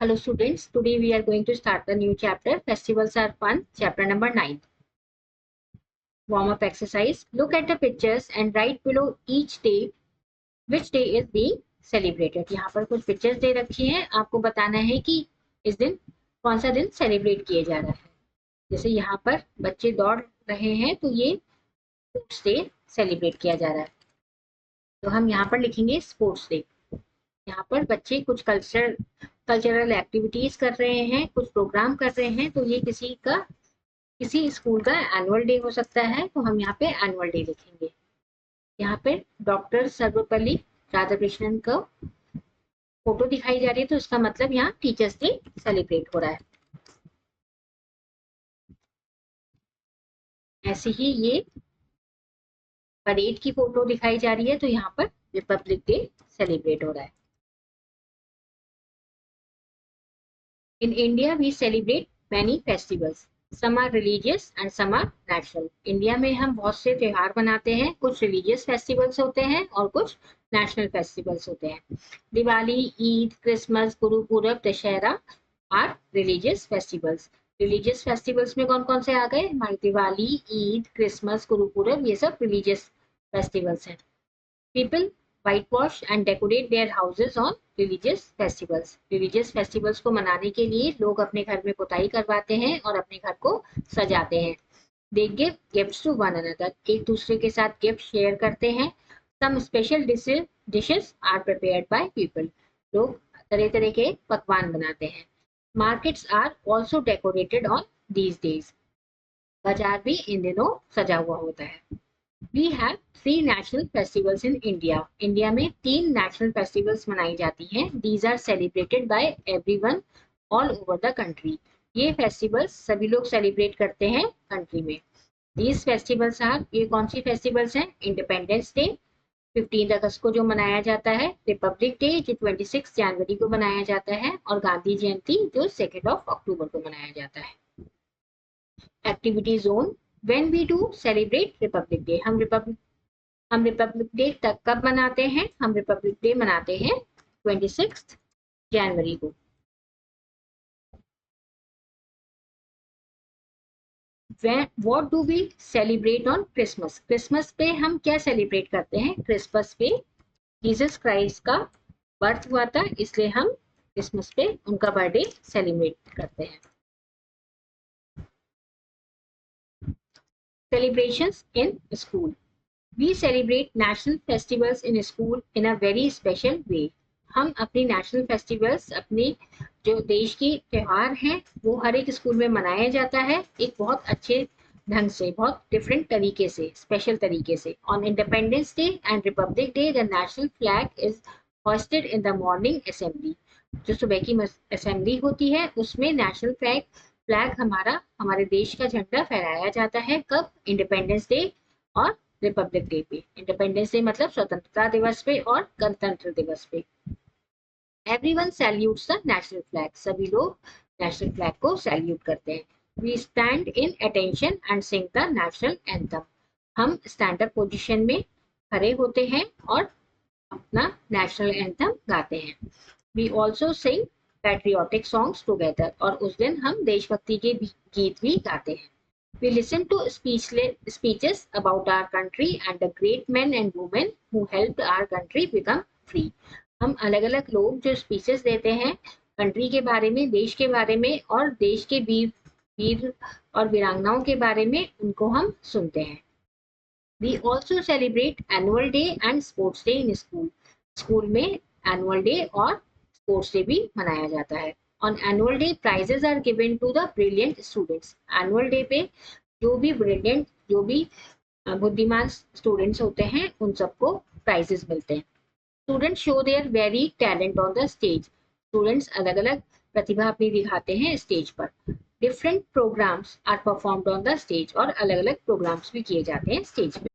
Hello students, today we are going to start the new chapter. Festivals are fun, chapter number 9. Warm up exercise. Look at the pictures and write below each day which day is being celebrated. यहाँ पर कुछ pictures दे रखी हैं, आपको बताना है कि इस दिन कौन सा दिन celebrate किया जा रहा है. जैसे यहाँ पर बच्चे दौड़ रहे हैं तो ये स्पोर्ट्स डे सेलिब्रेट किया जा रहा है. तो हम यहाँ पर लिखेंगे स्पोर्ट्स डे. यहाँ पर बच्चे कुछ कल्चरल एक्टिविटीज कर रहे हैं, कुछ प्रोग्राम कर रहे हैं, तो ये किसी स्कूल का एनुअल डे हो सकता है, तो हम यहाँ पे एनुअल डे लिखेंगे. यहाँ पे डॉक्टर सर्वपल्ली राधाकृष्णन का फोटो दिखाई जा रही है, तो इसका मतलब यहाँ टीचर्स डे सेलिब्रेट हो रहा है. ऐसे ही ये परेड की फोटो दिखाई जा रही है, तो यहाँ पर रिपब्लिक डे सेलिब्रेट हो रहा है. In India, we celebrate many festivals. Some are religious and some are national. India में हम बहुत से त्योहार मनाते हैं, कुछ रिलीजियस फेस्टिवल्स होते हैं और कुछ नेशनल फेस्टिवल्स होते हैं. Diwali, Eid, Christmas, Guru Purab, Dussehra are religious festivals. Religious festivals में कौन कौन से आ गए? हमारी दिवाली, ईद, क्रिसमस, गुरु पूरब, ये सब रिलीजियस फेस्टिवल्स हैं. People whitewash and decorate their houses on religious festivals. Religious festivals को मनाने के लिए लोग अपने घर में पुताई करवाते हैं और अपने घर को सजाते हैं. They give gifts to one another. एक दूसरे के साथ गिफ्ट शेयर करते हैं. Some special dishes are prepared by people. लोग तरह तरह के पकवान बनाते हैं. Markets are also decorated on these days. बाजार भी इन दिनों सजा हुआ होता है. We have 3 national festivals in India. India में 3 national festivals मनाई जाती हैं. These are celebrated by everyone all over the country. ये festivals सभी लोग celebrate करते हैं country में. These festivals are, ये कौन सी festivals हैं? Independence Day 15 अगस्त को जो मनाया जाता है, Republic Day जो 26 जनवरी को मनाया जाता है, और गांधी जयंती जो 2 अक्टूबर को मनाया जाता है. Activity zone. When we do celebrate Republic Day, हम रिपब्लिक डे तक कब मनाते हैं? हम रिपब्लिक डे मनाते हैं 26 जनवरी को. What do we celebrate on Christmas? Christmas पे हम क्या सेलिब्रेट करते हैं? क्रिसमस पे जीसस क्राइस्ट का बर्थ हुआ था, इसलिए हम क्रिसमस पे उनका बर्थडे सेलिब्रेट करते हैं. Celebrations in school. We celebrate national festivals in school in a very special way. हम अपनी नेशनल फेस्टिवल्स, अपने जो देश के त्योहार हैं, वो हर एक स्कूल में मनाया जाता है एक बहुत अच्छे ढंग से, बहुत डिफरेंट तरीके से, स्पेशल तरीके से. On independence day and Republic day the national flag is hosted in the morning assembly. जो सुबह की असेंबली होती है उसमें नेशनल फ्लैग हमारे देश का झंडा फहराया जाता है. कब? इंडिपेंडेंस डे और रिपब्लिक डे पे. इंडिपेंडेंस डे मतलब स्वतंत्रता दिवस पे और गणतंत्र दिवस पे. Everyone salutes the national flag. सभी लोग नेशनल फ्लैग को सैल्यूट करते हैं. We stand in attention and sing the national anthem. हम स्टैंड अप पोजीशन में खड़े होते हैं और अपना नेशनल एंथम गाते हैं. We also sing patriotic songs together. और उस दिन हम देशभक्ति के गीत भी गाते हैं. We listen to speeches about our country and the great men and women who helped our country become free. हम अलग अलग लोग जो स्पीचेस देते हैं कंट्री के बारे में, देश के बारे में और देश के वीर और वीरांगनाओं के बारे में, उनको हम सुनते हैं. We also celebrate annual day and sports day in school. School में एनुअल डे और स्पोर्ट्स डे भी मनाया जाता है. On annual day, prizes are given to the brilliant students. Annual day पे जो भी बुद्धिमान स्टूडेंट्स होते हैं उन सबको प्राइजेस मिलते हैं. Students show their varied talent on the stage. Students अलग अलग प्रतिभा अपनी दिखाते हैं स्टेज पर. Different programs are performed on the stage. और अलग अलग प्रोग्राम्स भी किए जाते हैं स्टेज पे.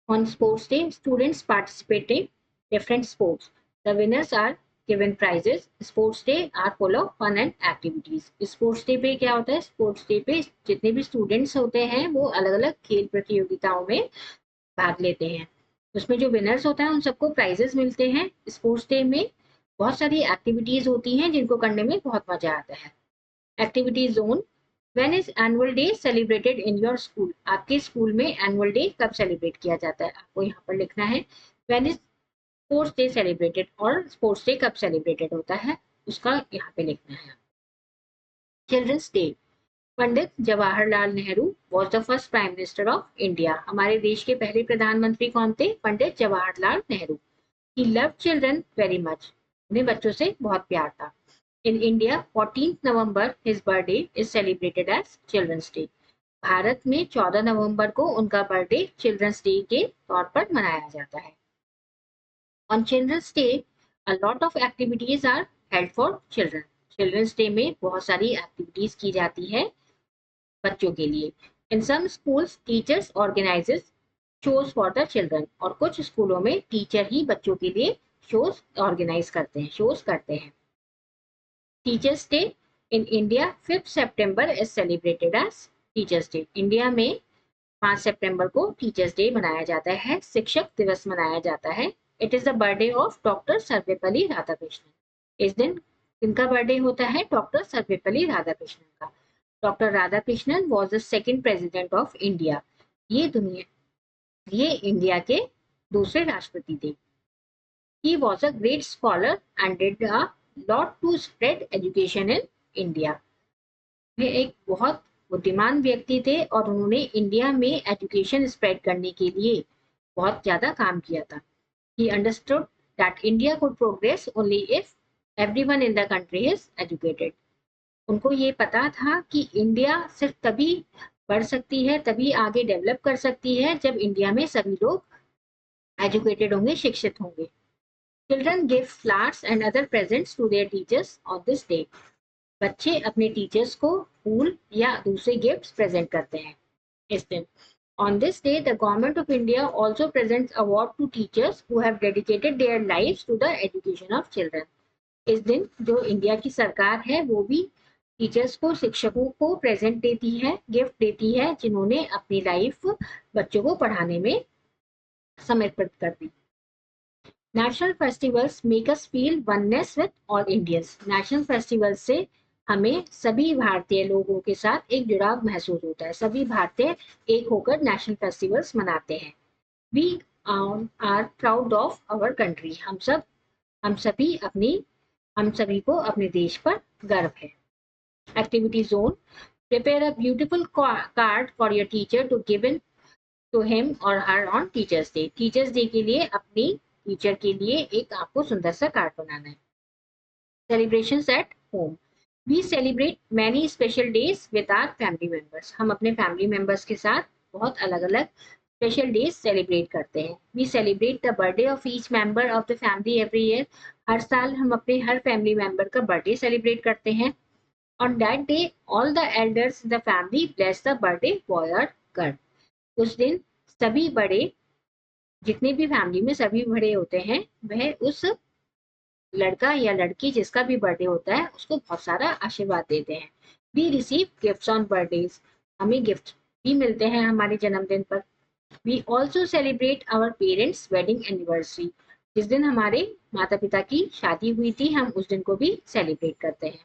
On sports day, students participate in different sports. The winners are given prizes. Sports day are full of fun and activities. Sports day पे क्या होता है? स्पोर्ट्स डे पे जितने भी स्टूडेंट्स होते हैं वो अलग अलग खेल प्रतियोगिताओं में भाग लेते हैं. उसमें जो विनर्स होता है उन सबको प्राइजेस मिलते हैं. स्पोर्ट्स डे में बहुत सारी एक्टिविटीज होती हैं जिनको करने में बहुत मजा आता है। Activity zone, when is annual day celebrated in your school? आपके स्कूल में एनुअल डे कब सेलिब्रेट किया जाता है? आपको यहाँ पर लिखना है when is sports day celebrated, और स्पोर्ट्स डे कब सेलिब्रेटेड होता है उसका यहाँ पे लिखना है। Children's day, Pandit Jawaharlal Nehru was the first prime minister of India. हमारे देश के पहले प्रधानमंत्री कौन थे? Pandit Jawaharlal Nehru. He loved children very much, उन्हें बच्चों से बहुत प्यार था। In India 14 November his birthday is celebrated as children's day. Bharat में 14 नवंबर को उनका बर्थडे चिल्ड्रंस डे के तौर पर मनाया जाता है। On Children's Day, a lot of activities are held for children. Children's Day में बहुत सारी एक्टिविटीज की जाती है बच्चों के लिए। In some schools, teachers organizes shows for the children. और कुछ स्कूलों में टीचर ही बच्चों के लिए शोज ऑर्गेनाइज करते हैं, शोज करते हैं। Teachers day in India 5 September is celebrated as teachers day. India में 5 सितंबर को टीचर्स डे मनाया जाता है, शिक्षक दिवस मनाया जाता है। It is the birthday of doctor Sarvepalli Radhakrishnan. इस दिन किनका बर्थडे होता है? डॉक्टर सर्वपल्ली राधाकृष्णन का। Doctor Radhakrishnan was the second president of India. ये इंडिया के दूसरे राष्ट्रपति थे। He was a great scholar and did a lot to spread education in India. वे एक बहुत बुद्धिमान व्यक्ति थे और उन्होंने इंडिया में एजुकेशन स्प्रेड करने के लिए बहुत ज्यादा काम किया था। He understood that India could progress only if everyone in the country is educated. उनको ये पता था कि इंडिया सिर्फ तभी बढ़ सकती है, तभी आगे डेवलप कर सकती है जब इंडिया में सभी लोग एजुकेटेड होंगे, शिक्षित होंगे। Children give flowers and other presents to their teachers on this day. बच्चे अपने टीचर्स को फूल या दूसरे गिफ्ट्स प्रेजेंट करते हैं इस दिन। On this day, the Government of India also presents award to teachers who have dedicated their lives to the education of children. इस दिन जो इंडिया की सरकार है वो भी टीचर्स को, शिक्षकों को प्रेजेंट देती है, गिफ्ट देती है जिन्होंने अपनी लाइफ बच्चों को पढ़ाने में समर्पित कर दी। National festivals make us feel oneness with all Indians. National festivals से हमें सभी भारतीय लोगों के साथ एक जुड़ाव महसूस होता है। सभी भारतीय एक होकर नेशनल फेस्टिवल्स मनाते हैं। We are proud of our country. हम सभी को अपने देश पर गर्व है। Activity zone, prepare a beautiful card for your teacher to give in to him और her on teachers day. Teachers day के लिए अपनी टीचर के लिए एक आपको सुंदर सा कार्ड बनाना है। Celebrations at home, we celebrate many special days with our family members. हम अपने फैमिली मेंबर्स के साथ बहुत अलग अलग स्पेशल डेज सेलिब्रेट करते हैं। We celebrate the birthday of each member of the family every year. हर साल हम अपने हर फैमिली मेंबर का बर्थडे सेलिब्रेट करते हैं। On that day all the elders in the family bless the birthday boy और गर्ल। उस दिन सभी बड़े, जितने भी फैमिली में सभी बड़े होते हैं, वह उस लड़का या लड़की जिसका भी बर्थडे होता है उसको बहुत सारा आशीर्वाद देते हैं। We receive gifts on birthdays, हमें गिफ्ट भी मिलते हैं हमारे जन्मदिन पर। We also celebrate our parents wedding anniversary. जिस दिन हमारे माता पिता की शादी हुई थी हम उस दिन को भी सेलिब्रेट करते हैं।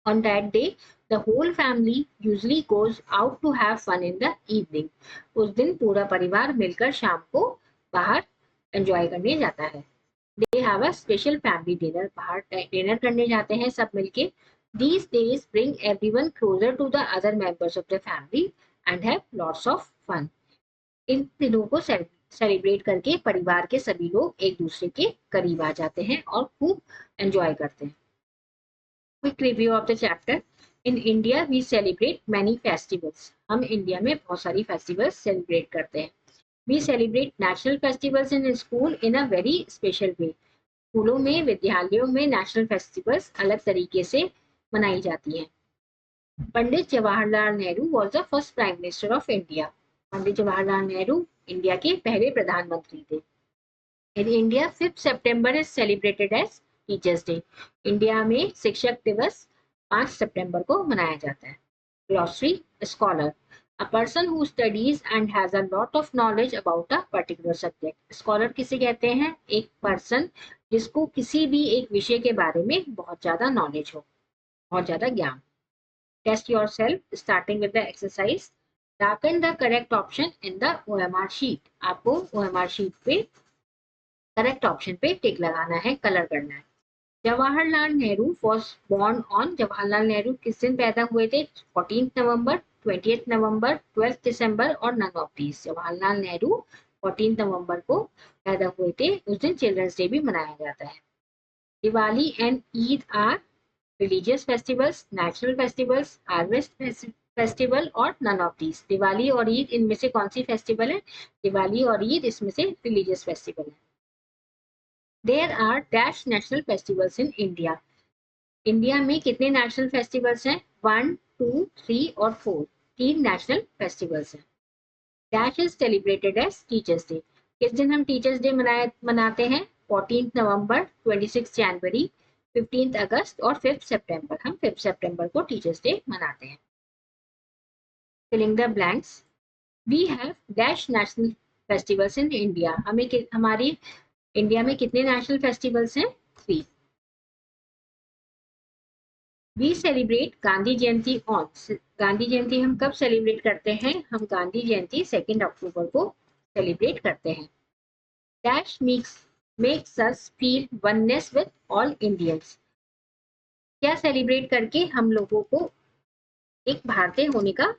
On that day, the whole family usually goes out to have fun in the evening. उस दिन पूरा परिवार मिलकर शाम को बाहर एंजॉय करने जाता है। They have a special family dinner. बाहर डिनर करने जाते हैं सब मिलके। These days bring everyone closer to the other members of the family and have lots of fun. इन दिनों को सेलिब्रेट करके परिवार के सभी लोग एक दूसरे के करीब आ जाते हैं और खूब एंजॉय करते हैं। Quick review of the chapter. In India, we celebrate many festivals. हम इंडिया में बहुत सारी फेस्टिवल्स सेलिब्रेट करते हैं। We celebrate national festivals in school in a very special way. स्कूलों में, विद्यालयों में नेशनल फेस्टिवल्स अलग तरीके से मनाई जाती हैं। Pandit Jawaharlal Nehru was the first prime minister of India. Pandit Jawaharlal Nehru India के पहले प्रधानमंत्री थे। In India, 5 September is celebrated as teachers day. India में शिक्षक दिवस 5 सितंबर को मनाया जाता है। Glossary, scholar, a person who studies and has a lot of knowledge about a particular subject. Scholar किसे कहते हैं? एक पर्सन जिसको किसी भी एक विषय के बारे में बहुत ज्यादा नॉलेज हो, बहुत ज्यादा ज्ञान। Test yourself starting with the exercise. Darken the correct option in the OMR sheet. आपको ओएमआर शीट पे करेक्ट ऑप्शन पे टिक लगाना है, कलर करना है। Jawaharlal Nehru was born on. Jawaharlal Nehru किस दिन पैदा हुए थे? 14 नवंबर, 20 नवंबर, 12 दिसंबर और none of these. Jawaharlal Nehru 14 नवंबर को पैदा हुए थे, उस दिन चिल्ड्रंस डे भी मनाया जाता है। Diwali and Eid are religious festivals, national festivals, harvest festival और नन ऑफ दीज। दिवाली और ईद इनमें से कौन सी फेस्टिवल है? दिवाली और ईद इसमें से रिलीजियस फेस्टिवल है। There are dash national festivals in India. India में कितने नेशनल फेस्टिवल्स हैं? 1, 2, 3 और 4। 3 नेशनल फेस्टिवल्स हैं। Dash is celebrated as teachers day. किस दिन हम टीचर्स डे मनाते हैं? 14 नवंबर, 26 जनवरी, 15 अगस्त और 5 सितंबर। हम 5 सितंबर को टीचर्स डे मनाते हैं। Filling the blanks. We have dash national festivals in India. हमारी इंडिया में कितने नेशनल फेस्टिवल्स हैं? 3। We celebrate Gandhi Jayanti on. Gandhi Jayanti हम कब सेलिब्रेट करते हैं? हम गांधी जयंती 2 अक्टूबर को सेलिब्रेट करते हैं। Dash makes us feel oneness with all Indians. क्या सेलिब्रेट करके हम लोगों को एक भारतीय होने का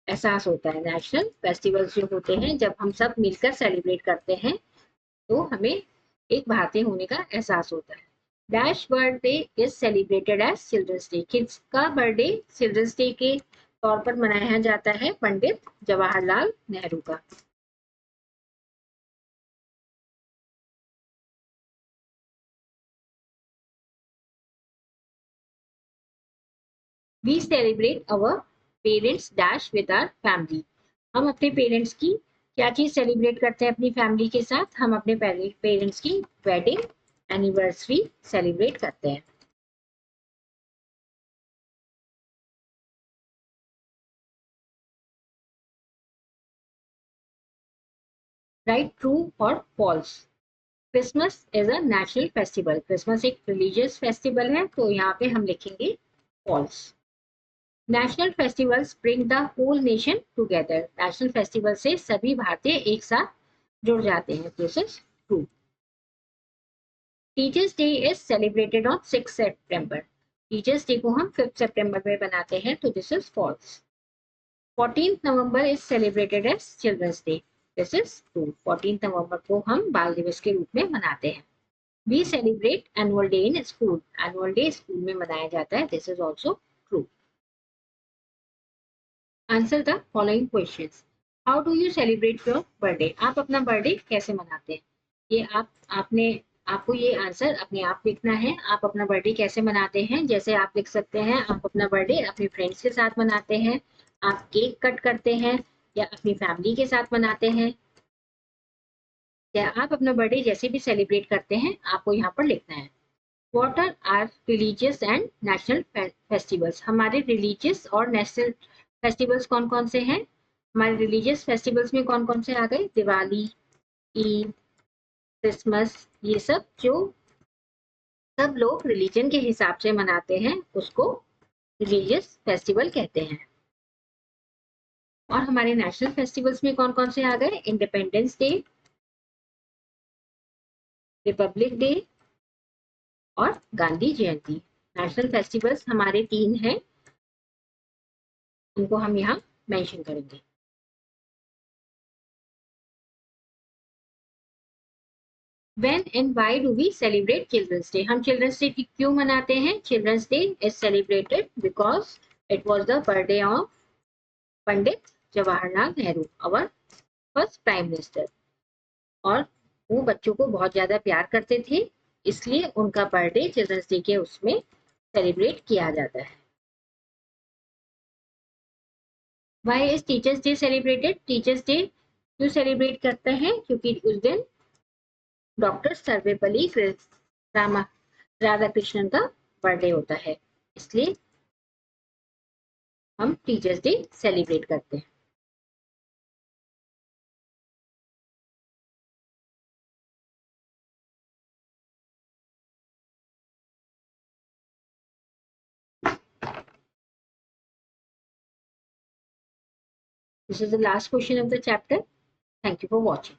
एहसास होता है? नेशनल फेस्टिवल्स जो होते हैं, जब हम सब मिलकर सेलिब्रेट करते हैं तो हमें एक भारतीय होने का एहसास होता है। Dash birthday is celebrated as children's day. किसका बर्थडे चिल्ड्रंस डे के तौर पर मनाया जाता है? पंडित जवाहरलाल नेहरू का। We celebrate our parents dash with our family. हम अपने पेरेंट्स की क्या चीज सेलिब्रेट करते हैं अपनी फैमिली के साथ? हम अपने पेरेंट्स की वेडिंग एनिवर्सरी सेलिब्रेट करते हैं। राइट ट्रू और false. Christmas is a national festival. Christmas एक रिलीजियस फेस्टिवल है, तो यहाँ पे हम लिखेंगे false. National festivals bring the whole nation together. National festival से सभी भारतीय एक साथ जुड़ जाते हैं। This is true. Teachers day is celebrated on 6 September. Teachers day को हम 5 सितंबर में बनाते हैं, तो this is false. 14 November is celebrated as children's day. This is true. 14 नवंबर को हम बाल दिवस के रूप में मनाते हैं। We celebrate annual day in school. Annual day school में मनाया जाता है. This is also true. Answer the following questions. How do you celebrate your birthday? आप अपना बर्थडे कैसे मनाते हैं? ये आपने आपको ये आंसर अपने आप लिखना है। आप अपना बर्थडे कैसे मनाते हैं? जैसे आप लिख सकते हैं, आप अपना बर्थडे अपने फ्रेंड्स के साथ मनाते हैं, आप केक कट करते हैं, या अपनी फैमिली के साथ मनाते हैं, या आप अपना बर्थडे जैसे भी सेलिब्रेट करते हैं, आपको यहाँ पर लिखना है। What are our religious and national festivals? हमारे religious और national festivals कौन कौन से हैं? हमारे religious festivals में कौन कौन से आ गए? दिवाली, ईद, क्रिसमस, ये सब जो सब लोग रिलीजन के हिसाब से मनाते हैं उसको रिलीजियस फेस्टिवल कहते हैं। और हमारे नेशनल फेस्टिवल्स में कौन कौन से आ गए? इंडिपेंडेंस डे, रिपब्लिक डे और गांधी जयंती। नेशनल फेस्टिवल्स हमारे 3 हैं, उनको हम यहाँ मेंशन करेंगे। When and why do we celebrate Children's Day? हम Children's Day क्यों मनाते हैं? Children's Day is celebrated because it was the birthday of Pandit Jawaharlal Nehru, our first prime minister. और वो बच्चों को बहुत ज्यादा प्यार करते थे, इसलिए उनका बर्थडे चिल्ड्रंस डे के उसमें सेलिब्रेट किया जाता है। Why is Teachers Day celebrated? Teachers Day क्यों सेलिब्रेट करते हैं? क्योंकि उस दिन डॉक्टर सर्वपल्ली राधाकृष्णन का बर्थडे होता है, इसलिए हम टीचर्स डे सेलिब्रेट करते हैं। This is the last question of the chapter. Thank you for watching.